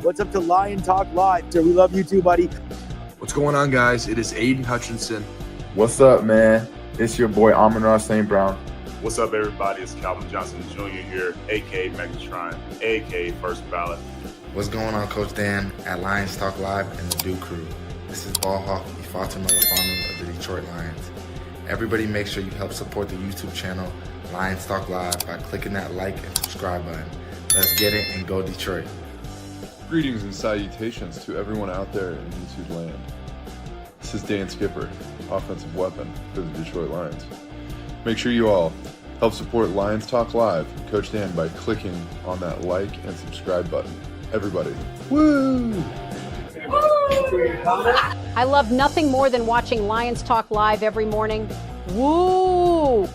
What's up to Lion Talk Live? We love you too, buddy. What's going on, guys? It is Aiden Hutchinson. What's up, man? It's your boy Amon-Ra St. Brown. What's up, everybody? It's Calvin Johnson Jr. here, a.k.a. Megatron, a.k.a. First Ballot. What's going on, Coach Dan at Lions Talk Live and the Duke Crew? This is Ball Hawk Ifeatu Melifonwu of the Detroit Lions. Everybody make sure you help support the YouTube channel Lions Talk Live by clicking that like and subscribe button. Let's get it and go Detroit. Greetings and salutations to everyone out there in YouTube land. This is Dan Skipper, offensive weapon for the Detroit Lions. Make sure you all help support Lions Talk Live and Coach Dan by clicking on that like and subscribe button. Everybody, woo! I love nothing more than watching Lions Talk Live every morning. Woo!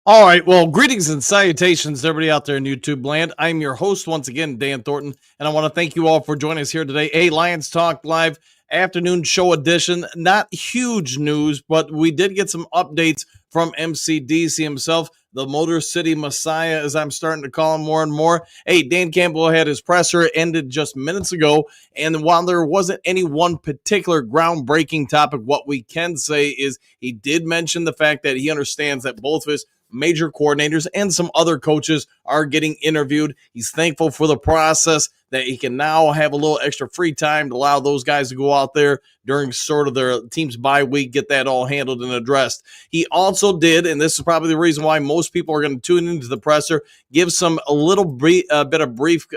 All right, well, greetings and salutations to everybody out there in YouTube land. I'm your host once again, Dan Thornton, and I want to thank you all for joining us here today. A Lions Talk Live afternoon show edition. Not huge news, but we did get some updates from MCDC himself, the Motor City Messiah, as I'm starting to call him more and more. Hey, Dan Campbell had his presser ended just minutes ago, and while there wasn't any one particular groundbreaking topic, what we can say is he did mention the fact that he understands that both of his major coordinators and some other coaches are getting interviewed. He's thankful for the process that he can now have a little extra free time to allow those guys to go out there during sort of their team's bye week, get that all handled and addressed. He also did, and this is probably the reason why most people are going to tune into the presser, give a little bit of brief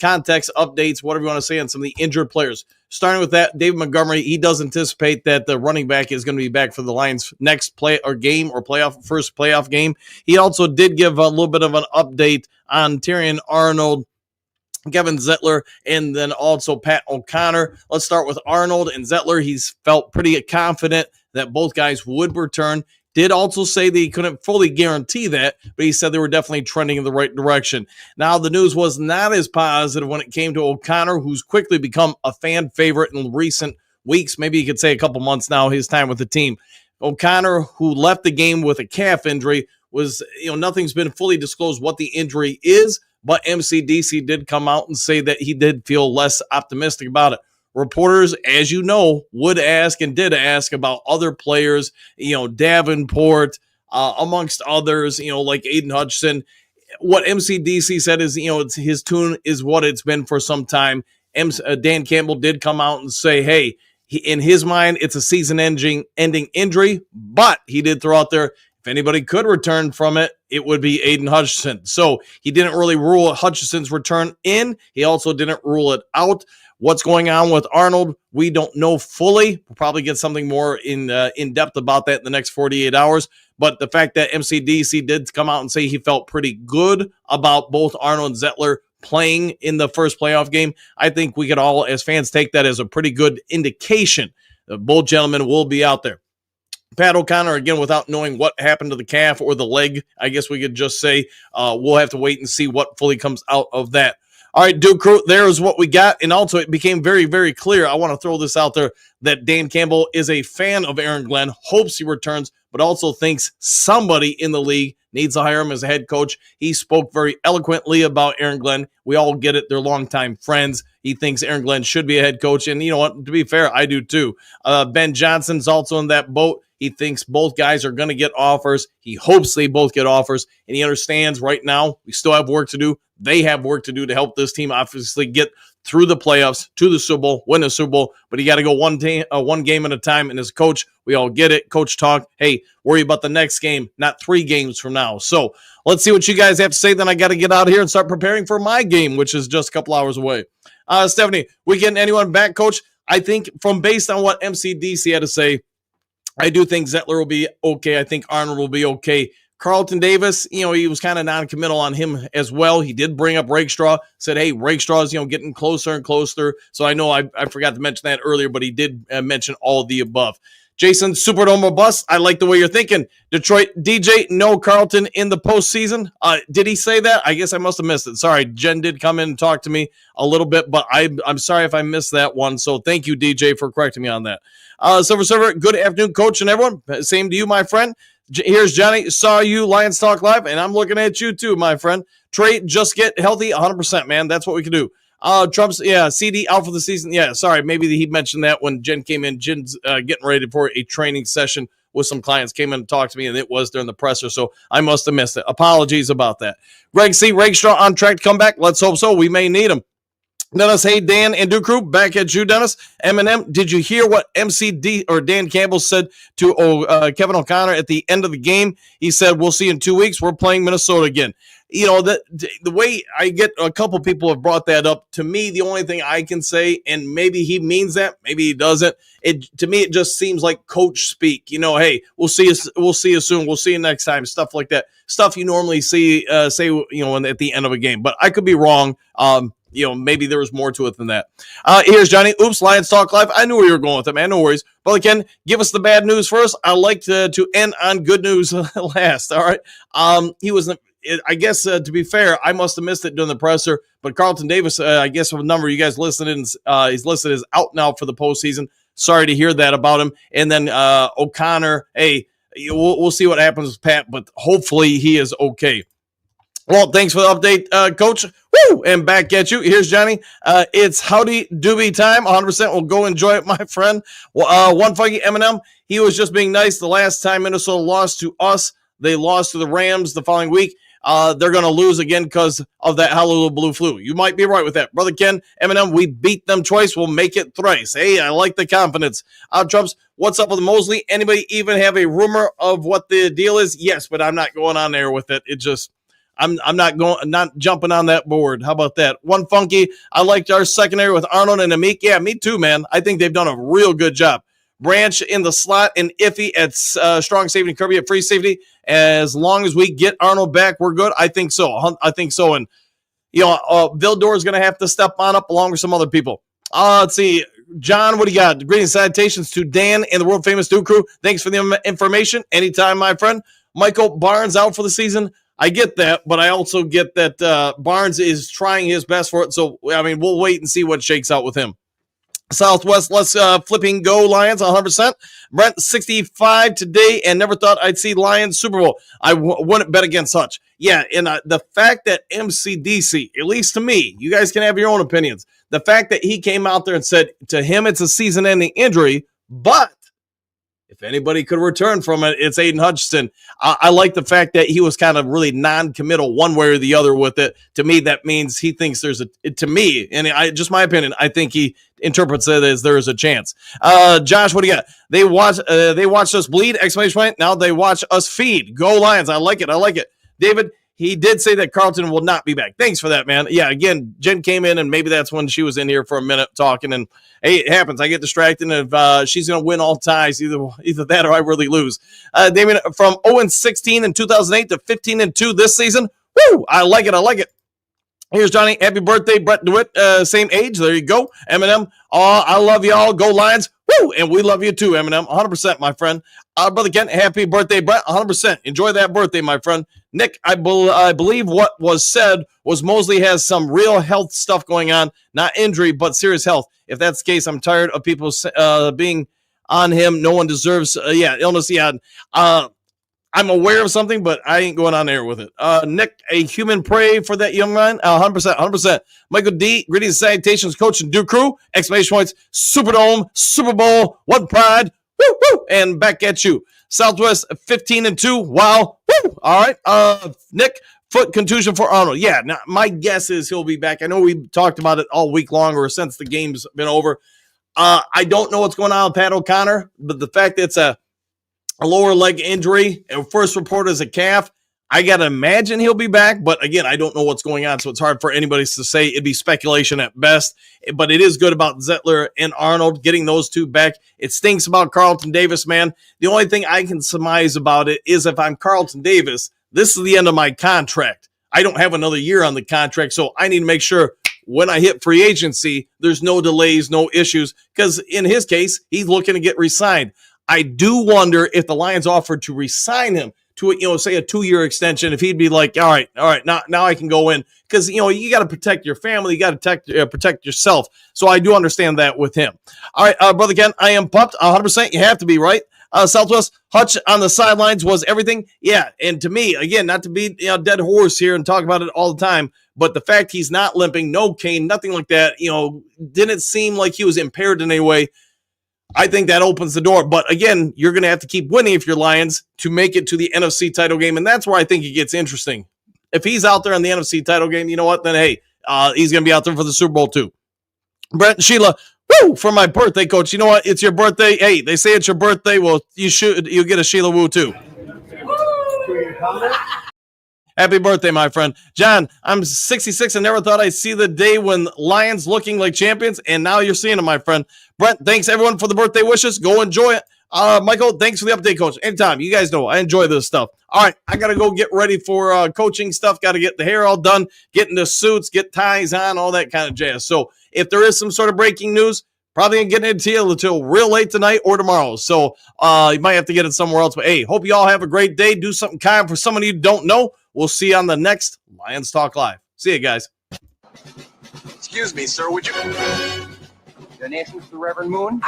context updates, whatever you want to say, on some of the injured players. Starting with that, David Montgomery, he does anticipate that the running back is going to be back for the Lions' next first playoff game. He also did give a little bit of an update on Terrion Arnold, Kevin Zettler, and then also Pat O'Connor. Let's start with Arnold and Zettler. He's felt pretty confident that both guys would return. Did also say that he couldn't fully guarantee that, but he said they were definitely trending in the right direction. Now, the news was not as positive when it came to O'Connor, who's quickly become a fan favorite in recent weeks, maybe you could say a couple months now, his time with the team. O'Connor, who left the game with a calf injury, nothing's been fully disclosed what the injury is, but MCDC did come out and say that he did feel less optimistic about it. Reporters, as you know, would ask and did ask about other players, Davenport, amongst others, like Aiden Hutchinson. What MCDC said is, it's his tune is what it's been for some time. Dan Campbell did come out and say, hey, in his mind, it's a season-ending injury, but he did throw out there, if anybody could return from it, it would be Aiden Hutchinson. So he didn't really rule Hutchinson's return in. He also didn't rule it out. What's going on with Arnold, we don't know fully. We'll probably get something more in depth about that in the next 48 hours. But the fact that MCDC did come out and say he felt pretty good about both Arnold and Zettler playing in the first playoff game, I think we could all, as fans, take that as a pretty good indication that both gentlemen will be out there. Pat O'Connor, again, without knowing what happened to the calf or the leg, I guess we could just say we'll have to wait and see what fully comes out of that. All right, Duke Crew, there is what we got. And also, it became very, very clear. I want to throw this out there that Dan Campbell is a fan of Aaron Glenn, hopes he returns, but also thinks somebody in the league needs to hire him as a head coach. He spoke very eloquently about Aaron Glenn. We all get it. They're longtime friends. He thinks Aaron Glenn should be a head coach. And you know what? To be fair, I do too. Ben Johnson's also in that boat. He thinks both guys are going to get offers. He hopes they both get offers. And he understands right now we still have work to do. They have work to do to help this team obviously get through the playoffs, to the Super Bowl, win the Super Bowl. But you got to go one game at a time. And as a coach, we all get it. Coach talk, hey, worry about the next game, not 3 games from now. So let's see what you guys have to say. Then I got to get out of here and start preparing for my game, which is just a couple hours away. Stephanie, we getting anyone back, Coach? I think based on what MCDC had to say, I do think Zettler will be okay. I think Arnold will be okay. Carlton Davis, he was kind of non-committal on him as well. He did bring up Rakestraw, said, hey, Rakestraw is, getting closer and closer. So I know I forgot to mention that earlier, but he did mention all of the above. Jason, Superdome or bust. I like the way you're thinking. Detroit, DJ, no Carlton in the postseason. Did he say that? I guess I must have missed it. Sorry, Jen did come in and talk to me a little bit, but I'm sorry if I missed that one. So thank you, DJ, for correcting me on that. Silver Server, good afternoon, coach and everyone. Same to you, my friend. Here's Johnny. Saw you, Lions Talk Live, and I'm looking at you too, my friend. Trey, just get healthy 100%, man. That's what we can do. Trump's, CD out for the season. Yeah, sorry. Maybe he mentioned that when Jen came in. Jen's getting ready for a training session with some clients, came in and talked to me, and it was during the presser, so I must have missed it. Apologies about that. Greg C. Rakestraw on track to come back. Let's hope so. We may need him. Dennis, hey, Dan and Duke Crew, back at you, Dennis. Eminem, did you hear what MCD or Dan Campbell said to Kevin O'Connor at the end of the game? He said, we'll see in 2 weeks. We're playing Minnesota again. You know, the way I get a couple people have brought that up. To me, the only thing I can say, and maybe he means that, maybe he doesn't. To me, it just seems like coach speak. You know, hey, we'll see you soon. We'll see you next time. Stuff like that. Stuff you normally say, at the end of a game. But I could be wrong. Maybe there was more to it than that. Here's Johnny. Oops, Lions Talk Live. I knew where you were going with it, man. No worries. But again, give us the bad news first. I like to end on good news last. All right. I guess, to be fair, I must have missed it during the presser, but Carlton Davis, I guess a number of you guys listening, he's listed as out now for the postseason. Sorry to hear that about him. And then O'Connor, hey, we'll see what happens with Pat, but hopefully he is okay. Well, thanks for the update, Coach. Woo! And back at you. Here's Johnny. It's Howdy Doobie time. 100%. We'll go enjoy it, my friend. One funky Eminem. He was just being nice. The last time Minnesota lost to us, they lost to the Rams the following week. They're going to lose again because of that Hallelujah Blue Flu. You might be right with that. Brother Ken, Eminem, we beat them twice. We'll make it thrice. Hey, I like the confidence. Trumps, what's up with Mosley? Anybody even have a rumor of what the deal is? Yes, but I'm not going on there with it. It just... I'm not jumping on that board. How about that? One funky. I liked our secondary with Arnold and Amik. Yeah, me too, man. I think they've done a real good job. Branch in the slot and Iffy at strong safety and Kirby at free safety. As long as we get Arnold back, we're good. I think so. And, Vildor is going to have to step on up along with some other people. Let's see. John, what do you got? Greetings, salutations to Dan and the world famous Duke Crew. Thanks for the information. Anytime, my friend. Michael Barnes out for the season. I get that, but I also get that Barnes is trying his best for it. So, we'll wait and see what shakes out with him. Southwest, let's flipping go Lions 100%. Brent, 65 today, and never thought I'd see Lions Super Bowl. I wouldn't bet against such. Yeah, and the fact that MCDC, at least to me, you guys can have your own opinions. The fact that he came out there and said to him it's a season-ending injury, but if anybody could return from it, it's Aiden Hutchinson. I like the fact that he was kind of really non-committal one way or the other with it. To me, that means he thinks to me, and just my opinion, I think he interprets it as there is a chance. Josh, what do you got? They watched us bleed, exclamation point. Now they watch us feed. Go Lions. I like it. David, he did say that Carlton will not be back. Thanks for that, man. Yeah, again, Jen came in, and maybe that's when she was in here for a minute talking, and hey, it happens. I get distracted, and if she's going to win all ties, either that or I really lose. Damien, from 0-16 in 2008 to 15-2 this season. Woo! I like it. Here's Johnny. Happy birthday, Brett DeWitt. Same age. There you go. Eminem. I love y'all. Go Lions. Woo! And we love you too, Eminem. 100%, my friend. Brother Kent, happy birthday, Brett. 100%. Enjoy that birthday, my friend. Nick, I believe what was said was Mosley has some real health stuff going on. Not injury, but serious health. If that's the case, I'm tired of people being on him. No one deserves, illness. Yeah. I'm aware of something, but I ain't going on there with it. Nick, a human pray for that young man. 100%. Michael D, greetings, salutations, coach and Duke Crew. Exclamation points, Superdome, Super Bowl, what pride. Woo, woo. And back at you. Southwest 15-2. Wow. Woo. All right. Nick, foot contusion for Arnold. Yeah. Now, my guess is he'll be back. I know we talked about it all week long or since the game's been over. I don't know what's going on with Pat O'Connor, but the fact that it's a lower leg injury and first reported as a calf, I got to imagine he'll be back. But again, I don't know what's going on, so it's hard for anybody to say. It'd be speculation at best. But it is good about Zettler and Arnold getting those two back. It stinks about Carlton Davis, man. The only thing I can surmise about it is if I'm Carlton Davis, this is the end of my contract. I don't have another year on the contract, so I need to make sure when I hit free agency, there's no delays, no issues, because in his case, he's looking to get re-signed. I do wonder if the Lions offered to re-sign him to, say a 2-year extension, if he'd be like, all right, now I can go in. Because, you got to protect your family. You got to protect yourself. So I do understand that with him. All right, Brother Ken, I am pumped. 100%. You have to be, right? Southwest, Hutch on the sidelines was everything. Yeah, and to me, again, not to be dead horse here and talk about it all the time, but the fact he's not limping, no cane, nothing like that, didn't seem like he was impaired in any way. I think that opens the door. But again, you're going to have to keep winning if you're Lions to make it to the NFC title game. And that's where I think it gets interesting. If he's out there in the NFC title game, you know what? Then, hey, he's going to be out there for the Super Bowl too. Brent and Sheila, woo, for my birthday, Coach. You know what? It's your birthday. Hey, they say it's your birthday. Well, you'll get a Sheila woo too. Happy birthday, my friend. John, I'm 66 and never thought I'd see the day when Lions looking like champions, and now you're seeing them, my friend. Brent, thanks, everyone, for the birthday wishes. Go enjoy it. Michael, thanks for the update, Coach. Anytime. You guys know I enjoy this stuff. All right, I got to go get ready for coaching stuff. Got to get the hair all done, get into suits, get ties on, all that kind of jazz. So if there is some sort of breaking news, probably ain't getting it to you until real late tonight or tomorrow. So you might have to get it somewhere else. But, hey, hope you all have a great day. Do something kind for someone you don't know. We'll see you on the next Lions Talk Live. See you guys. Excuse me, sir, would you... Donations to Reverend Moon?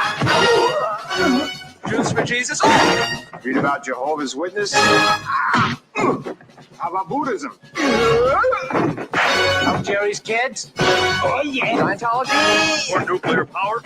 Juice for Jesus? Read about Jehovah's Witness? How about Buddhism? Jerry's kids? Oh, yeah. Scientology? Or nuclear power?